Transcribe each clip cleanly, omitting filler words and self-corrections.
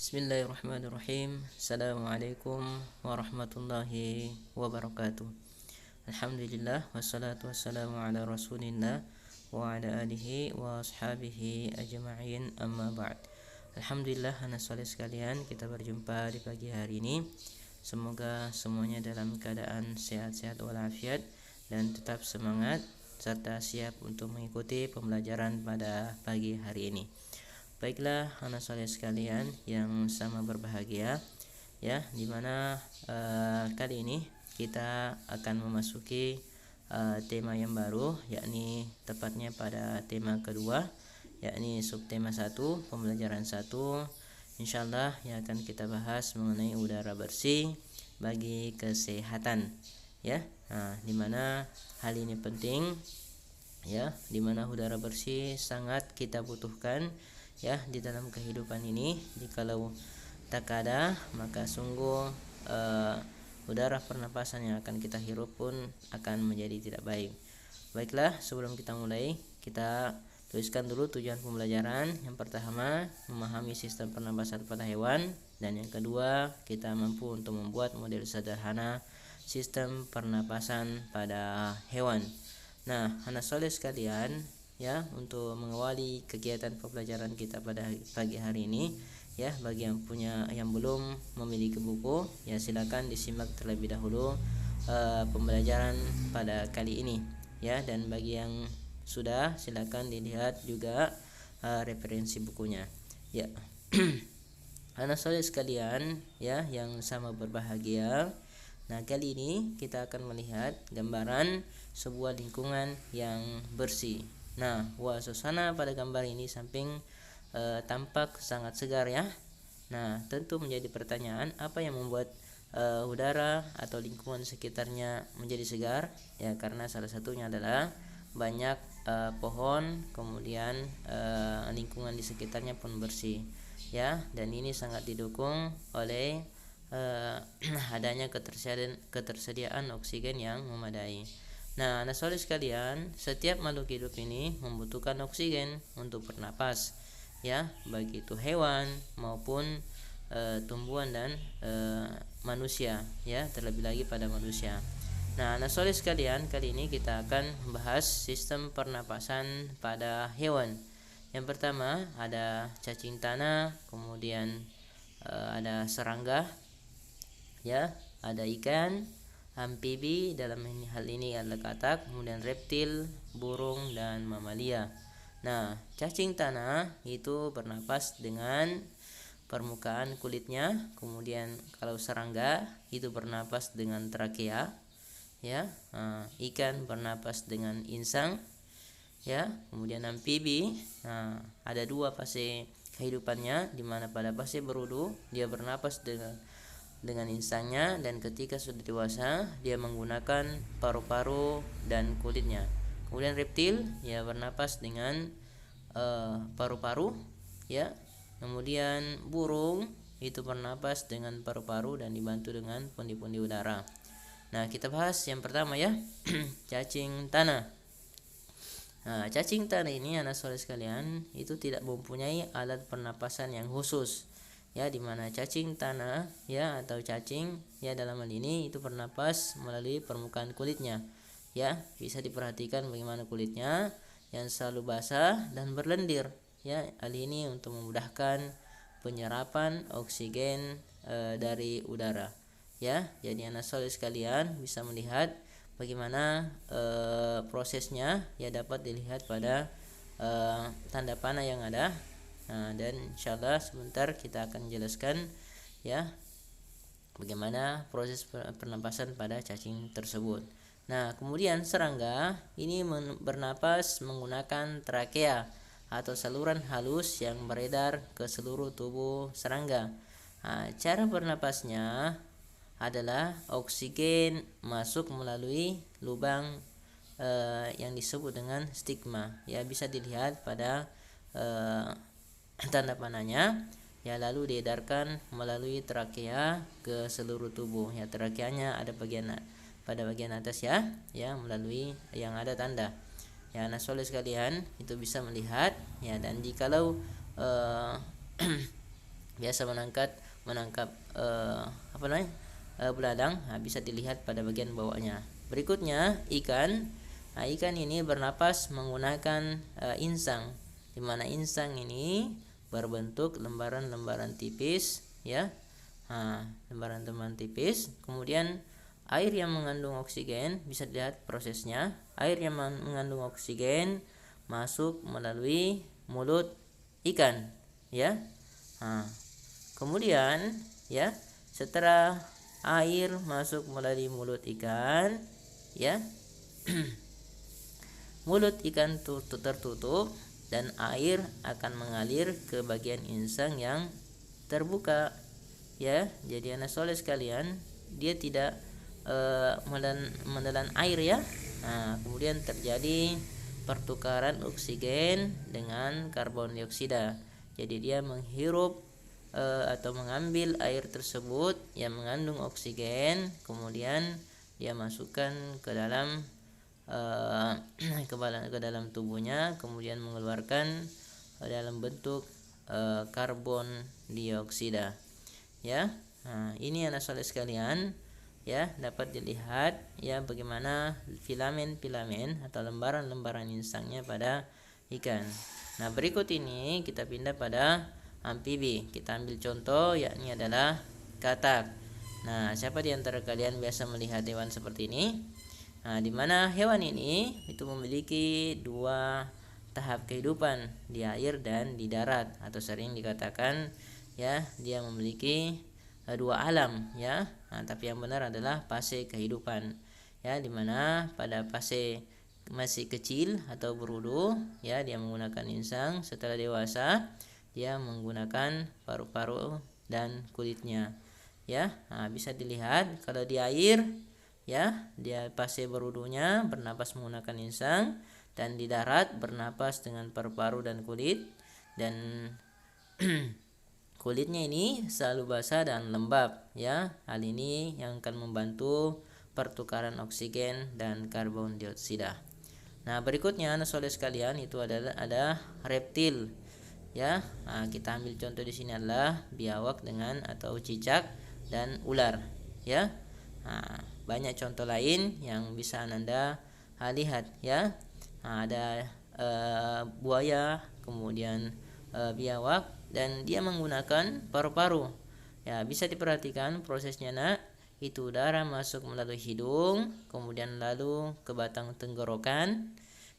Bismillahirrahmanirrahim. Assalamualaikum warahmatullahi wabarakatuh. Alhamdulillah wassalatu wassalamu ala rasulillah wa ala alihi wa ashabihi ajma'in, amma ba'd. Alhamdulillah, anak soleh sekalian, kita berjumpa di pagi hari ini. Semoga semuanya dalam keadaan sehat-sehat walafiat dan tetap semangat serta siap untuk mengikuti pembelajaran pada pagi hari ini. Baiklah anak soleh sekalian yang sama berbahagia, ya, dimana kali ini kita akan memasuki tema yang baru, yakni tepatnya pada tema kedua, yakni subtema 1, pembelajaran 1, insyaallah yang akan kita bahas mengenai udara bersih bagi kesehatan, ya. Dimana hal ini penting, ya, dimana udara bersih sangat kita butuhkan, ya, di dalam kehidupan ini. Jikalau tak ada, maka sungguh udara pernapasan yang akan kita hirup pun akan menjadi tidak baik. Baiklah, sebelum kita mulai, kita tuliskan dulu tujuan pembelajaran. Yang pertama, memahami sistem pernapasan pada hewan, dan yang kedua, kita mampu untuk membuat model sederhana sistem pernapasan pada hewan. Nah, anak soleh sekalian, ya, untuk mengawali kegiatan pembelajaran kita pada pagi hari ini, ya, bagi yang belum memiliki buku, ya, silakan disimak terlebih dahulu pembelajaran pada kali ini, ya, dan bagi yang sudah, silakan dilihat juga referensi bukunya, ya. Anak soleh sekalian, ya, yang sama berbahagia. Nah, kali ini kita akan melihat gambaran sebuah lingkungan yang bersih. Nah, suasana pada gambar ini samping tampak sangat segar, ya. Nah, tentu menjadi pertanyaan, apa yang membuat udara atau lingkungan sekitarnya menjadi segar? Ya, karena salah satunya adalah banyak pohon, kemudian lingkungan di sekitarnya pun bersih, ya. Dan ini sangat didukung oleh adanya ketersediaan oksigen yang memadai. Nah, anak soleh sekalian, setiap makhluk hidup ini membutuhkan oksigen untuk bernapas, ya, baik itu hewan maupun tumbuhan dan manusia, ya, terlebih lagi pada manusia. Nah, anak soleh sekalian, kali ini kita akan membahas sistem pernapasan pada hewan. Yang pertama ada cacing tanah, kemudian ada serangga, ya, ada ikan, amfibi, dalam hal ini adalah katak, kemudian reptil, burung, dan mamalia. Nah, cacing tanah itu bernapas dengan permukaan kulitnya, kemudian kalau serangga itu bernapas dengan trakea, ya. Ikan bernapas dengan insang, ya. Kemudian amfibi, ada dua fase kehidupannya, di mana pada fase berudu dia bernapas dengan insangnya, dan ketika sudah dewasa dia menggunakan paru-paru dan kulitnya. Kemudian reptil, ya, bernapas dengan paru-paru, ya. Kemudian burung itu bernapas dengan paru-paru dan dibantu dengan pundi-pundi udara. Nah, kita bahas yang pertama, ya. Cacing tanah. Nah, cacing tanah ini anak soleh sekalian itu tidak mempunyai alat pernapasan yang khusus, ya, dimana cacing tanah, ya, atau cacing, ya, dalam hal ini itu bernapas melalui permukaan kulitnya, ya. Bisa diperhatikan bagaimana kulitnya yang selalu basah dan berlendir, ya. Hal ini untuk memudahkan penyerapan oksigen dari udara, ya. Jadi anak soleh sekalian bisa melihat bagaimana prosesnya, ya, dapat dilihat pada tanda panah yang ada. Nah, dan insyaallah sebentar kita akan jelaskan, ya, bagaimana proses pernapasan pada cacing tersebut. Nah, kemudian serangga ini bernapas menggunakan trakea atau saluran halus yang beredar ke seluruh tubuh serangga. Nah, cara bernapasnya adalah oksigen masuk melalui lubang yang disebut dengan stigma, ya, bisa dilihat pada tanda panahnya, ya, lalu diedarkan melalui trakea ke seluruh tubuh, ya. Trakeanya ada pada bagian atas, ya, melalui yang ada tanda, ya. Anak soleh sekalian itu bisa melihat, ya. Dan jikalau biasa menangkap apa namanya, beladang. Nah, bisa dilihat pada bagian bawahnya. Berikutnya ikan. Nah, ikan ini bernapas menggunakan insang, di mana insang ini berbentuk lembaran-lembaran tipis, ya. Nah, lembaran-lembaran tipis. Kemudian air yang mengandung oksigen, bisa dilihat prosesnya. Air yang mengandung oksigen masuk melalui mulut ikan, ya. Nah, kemudian ya, setelah air masuk melalui mulut ikan, ya, mulut ikan tertutup dan air akan mengalir ke bagian insang yang terbuka, ya. Jadi anak soleh sekalian, dia tidak menelan air, ya. Nah, kemudian terjadi pertukaran oksigen dengan karbon dioksida. Jadi dia menghirup atau mengambil air tersebut yang mengandung oksigen, kemudian dia masukkan ke dalam ke dalam tubuhnya, kemudian mengeluarkan dalam bentuk karbon dioksida, ya. Nah, ini anak soleh sekalian, ya, dapat dilihat ya bagaimana filamen-filamen atau lembaran-lembaran insangnya pada ikan. Nah, berikut ini kita pindah pada amfibi. Kita ambil contoh, yakni adalah katak. Nah, siapa di antara kalian biasa melihat hewan seperti ini? Nah, di mana hewan ini itu memiliki dua tahap kehidupan, di air dan di darat, atau sering dikatakan ya dia memiliki dua alam, ya. Nah, tapi yang benar adalah fase kehidupan, ya, di mana pada fase masih kecil atau berudu, ya, dia menggunakan insang. Setelah dewasa dia menggunakan paru-paru dan kulitnya, ya. Nah, bisa dilihat kalau di air, ya, dia fase berudunya bernapas menggunakan insang, dan di darat bernapas dengan paru-paru dan kulit, dan kulitnya ini selalu basah dan lembab, ya. Hal ini yang akan membantu pertukaran oksigen dan karbon dioksida. Nah, berikutnya anak soleh sekalian, itu ada reptil, ya. Nah, kita ambil contoh di sini adalah biawak dengan atau cicak dan ular, ya. Nah, banyak contoh lain yang bisa Anda lihat, ya. Nah, ada buaya, kemudian biawak, dan dia menggunakan paru-paru. Ya, bisa diperhatikan prosesnya, nak. Itu udara masuk melalui hidung, kemudian lalu ke batang tenggorokan,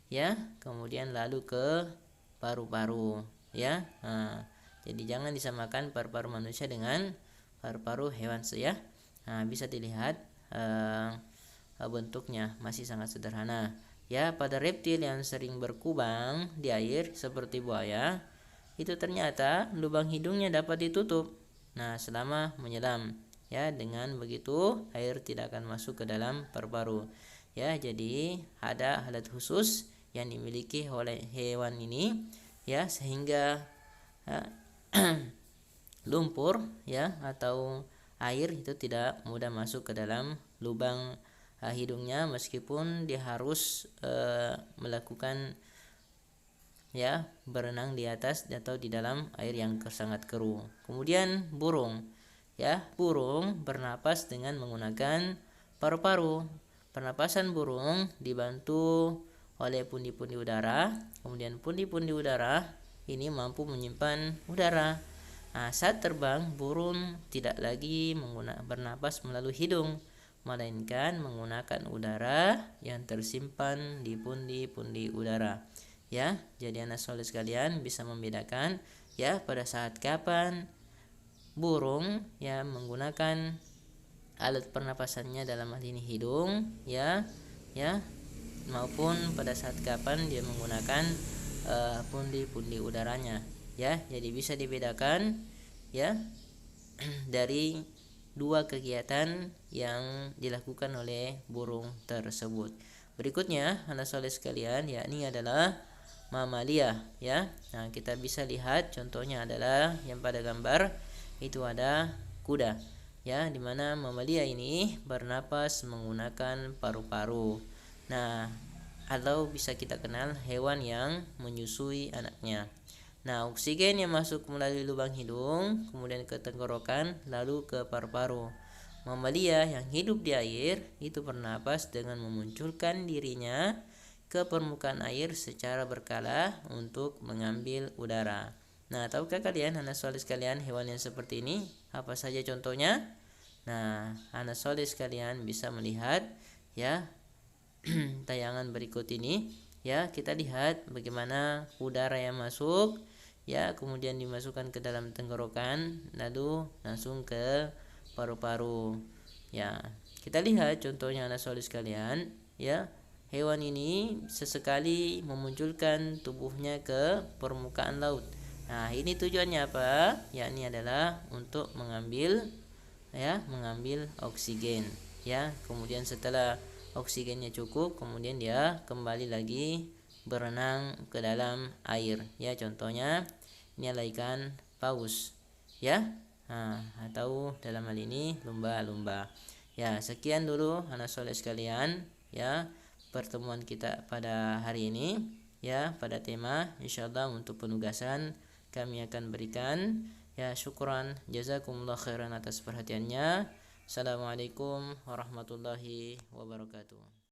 ya, kemudian lalu ke paru-paru, ya. Nah, jadi jangan disamakan paru-paru manusia dengan paru-paru hewan, ya. Nah, bisa dilihat bentuknya masih sangat sederhana, ya. Pada reptil yang sering berkubang di air seperti buaya, itu ternyata lubang hidungnya dapat ditutup, nah, selama menyelam, ya. Dengan begitu air tidak akan masuk ke dalam paru-paru, ya. Jadi ada alat khusus yang dimiliki oleh hewan ini, ya, sehingga lumpur, ya, atau air itu tidak mudah masuk ke dalam lubang hidungnya, meskipun dia harus melakukan, ya, berenang di atas atau di dalam air yang sangat keruh. Kemudian burung, ya, burung bernapas dengan menggunakan paru-paru. Pernapasan burung dibantu oleh pundi-pundi udara, kemudian pundi-pundi udara ini mampu menyimpan udara. Nah, saat terbang, burung tidak lagi bernapas melalui hidung, melainkan menggunakan udara yang tersimpan di pundi-pundi udara, ya. Jadi anak soleh sekalian bisa membedakan, ya, pada saat kapan burung ya menggunakan alat pernapasannya, dalam hal ini hidung, ya, maupun pada saat kapan dia menggunakan pundi-pundi udaranya, ya. Jadi bisa dibedakan, ya, dari dua kegiatan yang dilakukan oleh burung tersebut. Berikutnya anak soleh sekalian, yakni adalah mamalia, ya. Nah, kita bisa lihat contohnya adalah yang pada gambar itu ada kuda, ya, dimana mamalia ini bernapas menggunakan paru-paru. Nah, atau bisa kita kenal hewan yang menyusui anaknya. Nah, oksigen yang masuk melalui lubang hidung, kemudian ke tenggorokan, lalu ke paru-paru. Mamalia yang hidup di air itu bernapas dengan memunculkan dirinya ke permukaan air secara berkala untuk mengambil udara. Nah, tahukah kalian, anak soleh sekalian, hewan yang seperti ini apa saja contohnya? Nah, anak soleh sekalian bisa melihat ya tayangan berikut ini. Ya, kita lihat bagaimana udara yang masuk, ya, kemudian dimasukkan ke dalam tenggorokan, lalu langsung ke paru-paru. Ya, kita lihat contohnya anak soleh sekalian. Ya, hewan ini sesekali memunculkan tubuhnya ke permukaan laut. Nah, ini tujuannya apa? Yakni adalah untuk mengambil oksigen. Ya, kemudian setelah oksigennya cukup, kemudian dia kembali lagi berenang ke dalam air. Ya, contohnya ini adalah ikan paus. Ya, atau dalam hal ini lumba-lumba. Ya, sekian dulu anak soleh sekalian. Ya, pertemuan kita pada hari ini. Ya, pada tema insyaallah untuk penugasan kami akan berikan. Ya, syukran jazakumullah khairan atas perhatiannya. Assalamualaikum warahmatullahi wabarakatuh.